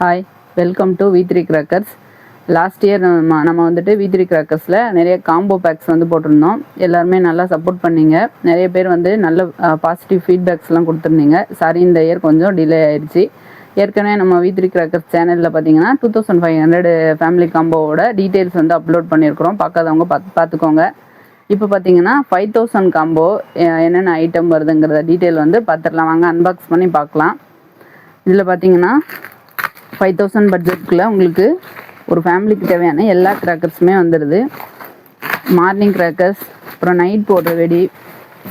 Hi, welcome to V3 crackers. Last year நம்ம வந்துட்டு V3 கிராக்கர்ஸில் நிறைய காம்போ பேக்ஸ் வந்து போட்டிருந்தோம். எல்லாருமே நல்லா சப்போர்ட் பண்ணீங்க. நிறைய பேர் வந்து நல்ல பாசிட்டிவ் ஃபீட்பேக்ஸ்லாம் கொடுத்துருந்தீங்க. சாரி, இந்த இயர் கொஞ்சம் டிலே ஆயிடுச்சு. ஏற்கனவே நம்ம V3 கிராக்கர்ஸ் சேனலில் பார்த்தீங்கன்னா 2500 ஃபேமிலி காம்போவோட டீட்டெயில்ஸ் வந்து அப்லோட் பண்ணியிருக்கிறோம். பார்க்காதவங்க பார்த்துக்கோங்க. இப்போ பார்த்தீங்கன்னா 5000 காம்போ என்னென்ன ஐட்டம் வருதுங்கிறத டீட்டெயில் வந்து பார்த்துடலாம். வாங்க அன்பாக்ஸ் பண்ணி பார்க்கலாம். இதில் பார்த்தீங்கன்னா 5000 பட்ஜெட்டுக்குள்ளே உங்களுக்கு ஒரு ஃபேமிலிக்கு தேவையான எல்லா கிராக்கர்ஸுமே வந்துடுது. மார்னிங் கிராக்கர்ஸ், அப்புறம் நைட் போடுற வெடி,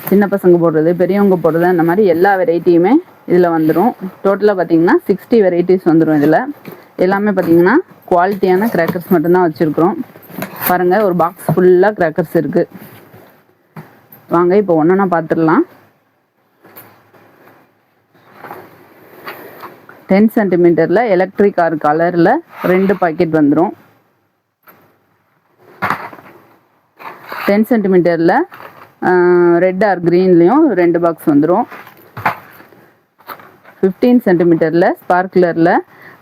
சின்ன பசங்க போடுறது, பெரியவங்க போடுறது, அந்த மாதிரி எல்லா வெரைட்டியுமே இதில் வந்துடும். டோட்டலாக பார்த்தீங்கன்னா 60 வெரைட்டிஸ் வந்துடும். இதில் எல்லாமே பார்த்தீங்கன்னா குவாலிட்டியான கிராக்கர்ஸ் மட்டும்தான் வச்சுருக்குறோம். பாருங்கள், ஒரு பாக்ஸ் ஃபுல்லாக கிராக்கர்ஸ் இருக்குது. வாங்க இப்போ ஒன்றா பார்த்துடலாம். 10 சென்டிமீட்டரில் எலக்ட்ரிக் ஆர் கலரில் 2 பாக்கெட் வந்துடும். 10 சென்டிமீட்டரில் ரெட் ஆர் க்ரீன்லேயும் 2 பாக்ஸ் வந்துடும். 15 சென்டிமீட்டரில் ஸ்பார்க்லரில்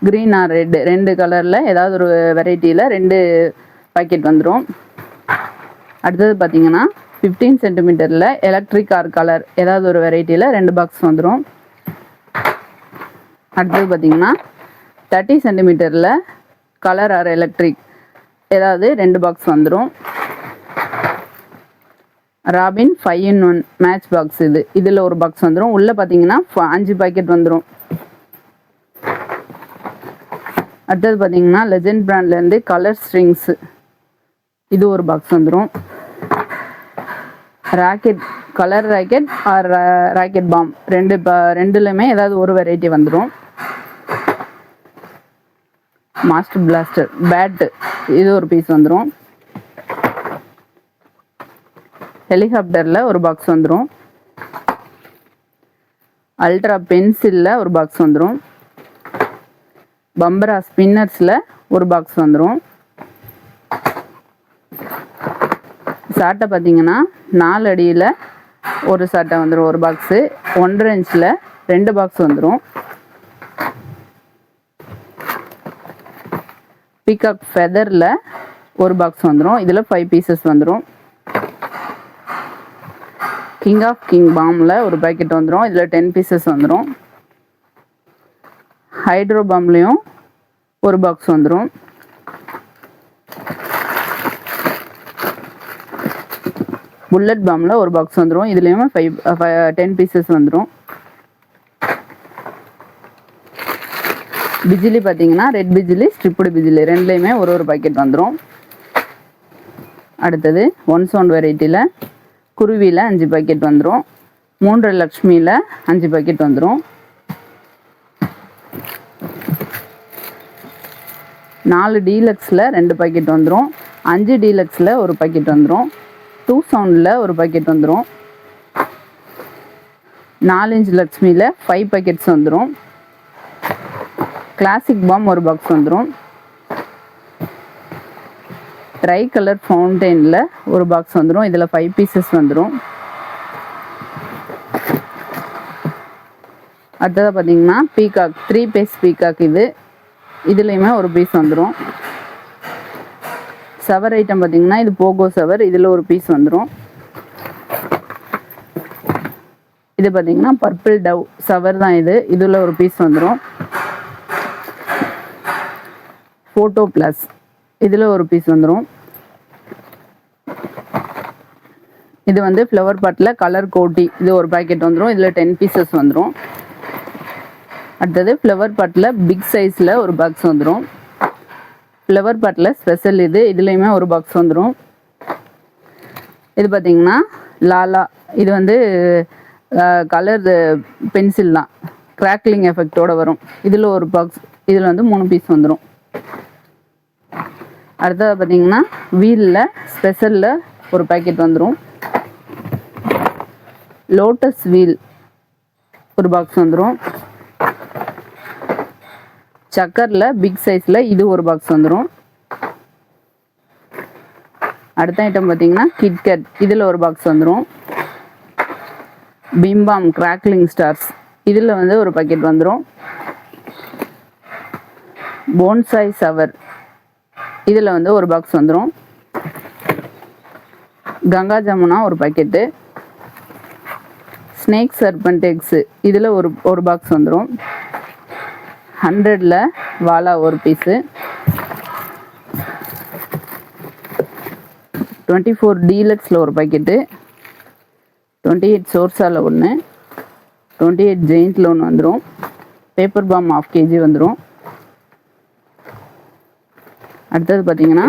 க்ரீன் ஆர் ரெட் 2 கலரில் ஏதாவது ஒரு வெரைட்டியில் 2 பாக்கெட் வந்துடும். அடுத்தது பார்த்தீங்கன்னா 15 சென்டிமீட்டரில் எலக்ட்ரிக் ஆர் கலர் ஏதாவது ஒரு வெரைட்டியில் 2 பாக்ஸ் வந்துடும். அடுத்தது பார்த்தீங்கன்னா 30 சென்டிமீட்டரில் கலர் ஆர் எலக்ட்ரிக் ஏதாவது 2 பாக்ஸ் வந்துடும். ராபின் 5-in-1 மேட்ச் பாக்ஸ் இதில் ஒரு பாக்ஸ் வந்துடும். உள்ளே பார்த்தீங்கன்னா 5 பாக்கெட் வந்துடும். அடுத்தது பார்த்தீங்கன்னா லெஜெண்ட் பிராண்ட்லேருந்து கலர் ஸ்ட்ரிங்ஸு இது ஒரு பாக்ஸ் வந்துடும். Rocket colour rocket or rocket bomb ரெண்டுலையுமே ஏதாவது ஒரு வெரைட்டி வந்துடும். மாஸ்டர் பிளாஸ்டர் பேட்டு இது ஒரு பீஸ் வந்துடும். ஹெலிகாப்டரில் ஒரு பாக்ஸ் வந்துடும். அல்ட்ரா பென்சிலில் ஒரு பாக்ஸ் வந்துடும். பம்பரா ஸ்பின்னர்ஸில் ஒரு பாக்ஸ் வந்துடும். சாட்டை பார்த்தீங்கன்னா 4 அடியில் ஒரு சாட்டை வந்துடும், ஒரு பாக்ஸு. 1.5 இன்ச்சில் 2 பாக்ஸ் வந்துடும். பீகாக் ஃபெதரில் ஒரு பாக்ஸ் வந்துடும். இதில் 5 பீசஸ் வந்துடும். கிங் ஆஃப் கிங் பாமில் ஒரு பேக்கெட் வந்துடும். இதில் 10 பீசஸ் வந்துடும். ஹைட்ரோ பாம்லேயும் ஒரு பாக்ஸ் வந்துடும். புல்லட் பாமில் ஒரு பாக்ஸ் வந்துடும். இதுலேயுமே 10 பீசஸ் வந்துடும். பிஜிலி பார்த்தீங்கன்னா ரெட் பிஜிலி, ஸ்ட்ரிப்டு பிஜிலி ரெண்டுலேயுமே ஒரு பாக்கெட் வந்துடும். அடுத்தது 1 சவுண்ட் வெரைட்டியில் குருவியில் 5 பாக்கெட் வந்துடும். 3 லக்ஷ்மியில் 5 பாக்கெட் வந்துடும். 4 டீலக்ஸில் 2 பாக்கெட் வந்துடும். 5 டீலக்ஸில் ஒரு பாக்கெட் வந்துடும். 2 சவுண்டில் ஒரு பாக்கெட் வந்துடும். 4 இன்ச் லக்ஷ்மியில் 5 பாக்கெட்ஸ் வந்துடும். கிளாசிக் பாம் ஒரு பாக்ஸ் வந்துடும். ட்ரை கலர் ஃபவுண்டெயினில் ஒரு பாக்ஸ் வந்துடும். இதில் 5 பீசஸ் வந்துடும். அடுத்ததாக பார்த்தீங்கன்னா பீகாக் 3 பீஸ் பீகாக் இதுலேயுமே ஒரு பீஸ் வந்துடும். சவர் ஐட்டம் பார்த்தீங்கன்னா இது போகோ சவர், இதில் ஒரு பீஸ் வந்துடும். இது பார்த்தீங்கன்னா பர்பிள் டவ் சவர் தான் இதில் ஒரு பீஸ் வந்துடும். ஃபோட்டோ ப்ளஸ் இதில் ஒரு பீஸ் வந்துடும். இது வந்து ஃப்ளவர் பாட்டில் கலர் கோட்டி இது ஒரு பேக்கெட் வந்துடும். இதில் 10 பீசஸ் வந்துடும். அடுத்தது ஃப்ளவர் பாட்டில் பிக் சைஸில் ஒரு பாக்ஸ் வந்துடும். ஃப்ளவர் பாட்டில் ஸ்பெஷல் இதுலேயுமே ஒரு பாக்ஸ் வந்துடும். இது பார்த்திங்கன்னா லாலா இது வந்து கலர் பென்சில் தான், கிராக்லிங் எஃபெக்டோடு வரும். இதில் ஒரு பாக்ஸ், இதில் வந்து 3 பீஸ் வந்துடும். அடுத்தது பார்த்தீங்கன்னா வீலில் ஸ்பெஷலில் ஒரு பேக்கெட் வந்துடும். லோட்டஸ் வீல் ஒரு பாக்ஸ் வந்துடும். சக்கரில் பிக் சைஸில் இது ஒரு பாக்ஸ் வந்துடும். அடுத்த ஐட்டம் பார்த்தீங்கன்னா கிட்கட் இதில் ஒரு பாக்ஸ் வந்துடும். பிம்பாம் கிராக்லிங் ஸ்டார்ஸ் இதில் வந்து ஒரு பாக்கெட் வந்துடும். போன்சாய் சவர் இதில் வந்து ஒரு பாக்ஸ் வந்துடும். கங்கா ஜமுனா ஒரு பாக்கெட்டு. ஸ்னேக் சர்பண்ட் எக்ஸு இதில் ஒரு பாக்ஸ் வந்துடும். 100ல் வாலா ஒரு பீஸு. 24 டீலக்ஸில் ஒரு பாக்கெட்டு. 28 சோர்ஸாவில் ஒன்று. 28 ஜெயிண்டில் ஒன்று வந்துடும். பேப்பர் பாம் 1/2 kg வந்துடும். அடுத்தது பார்த்தீங்கன்னா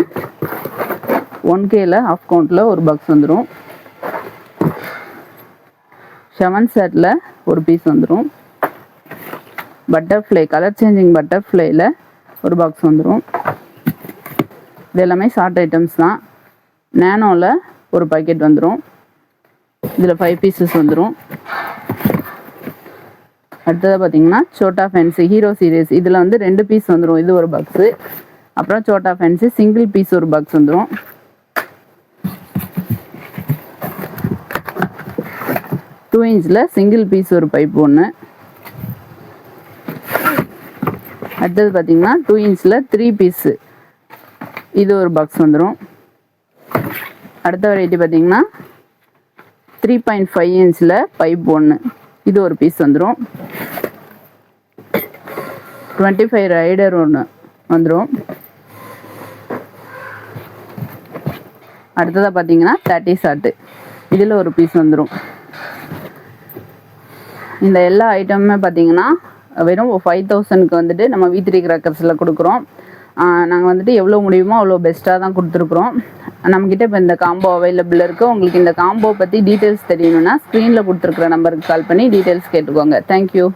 1Kல ஹாஃப் கவுண்டில் ஒரு பாக்ஸ் வந்துடும். ஷவன் சேட்டில் ஒரு பீஸ் வந்துடும். பட்டர்ஃப்ளை கலர் சேஞ்சிங் பட்டர்ஃப்ளைல ஒரு பாக்ஸ் வந்துடும். இது எல்லாமே ஷார்ட் ஐட்டம்ஸ் தான். நேனோவில் ஒரு பாக்கெட் வந்துடும். இதில் 5 பீசஸ் வந்துடும். அடுத்ததாக பார்த்தீங்கன்னா சோட்டா ஃபேன்சி ஹீரோ சீரியஸ் இதில் வந்து 2 பீஸ் வந்துடும். இது ஒரு பாக்ஸு. அப்புறம் சோட்டா ஃபேன்சி சிங்கிள் பீஸ் ஒரு பாக்ஸ் வந்துடும். 2 இன்ச்சில் சிங்கிள் பீஸ் ஒரு பைப் ஒன்று. அடுத்தது பார்த்தீங்கன்னா 2 இன்ச்சில் 3 பீஸு இது ஒரு பாக்ஸ் வந்துடும். அடுத்த வெரைட்டி பார்த்தீங்கன்னா 3.5 இன்ச்சில் பைப் ஒன்று இது ஒரு பீஸ் வந்துடும். 25 ரைடர் ஒன்று வந்துடும். அடுத்ததாக பார்த்தீங்கன்னா 30 ஷார்ட்டு இதில் ஒரு பீஸ் வந்துடும். இந்த எல்லா ஐட்டமுமே பார்த்தீங்கன்னா வெறும் 5000க்கு வந்துட்டு நம்ம V3 கிராக்கர்ஸில் கொடுக்குறோம். நாங்கள் வந்துட்டு எவ்வளோ முடியுமோ அவ்வளோ பெஸ்ட்டாக தான் கொடுத்துருக்குறோம். நம்மக்கிட்ட இப்போ இந்த காம்போ அவைலபிள் இருக்குது. உங்களுக்கு இந்த காம்போ பற்றி டீட்டெயில்ஸ் தெரியணும்னா ஸ்க்ரீனில் கொடுத்துருக்குற நம்பருக்கு கால் பண்ணி டீட்டெயில்ஸ் கேட்டுக்கோங்க. தேங்க்யூ.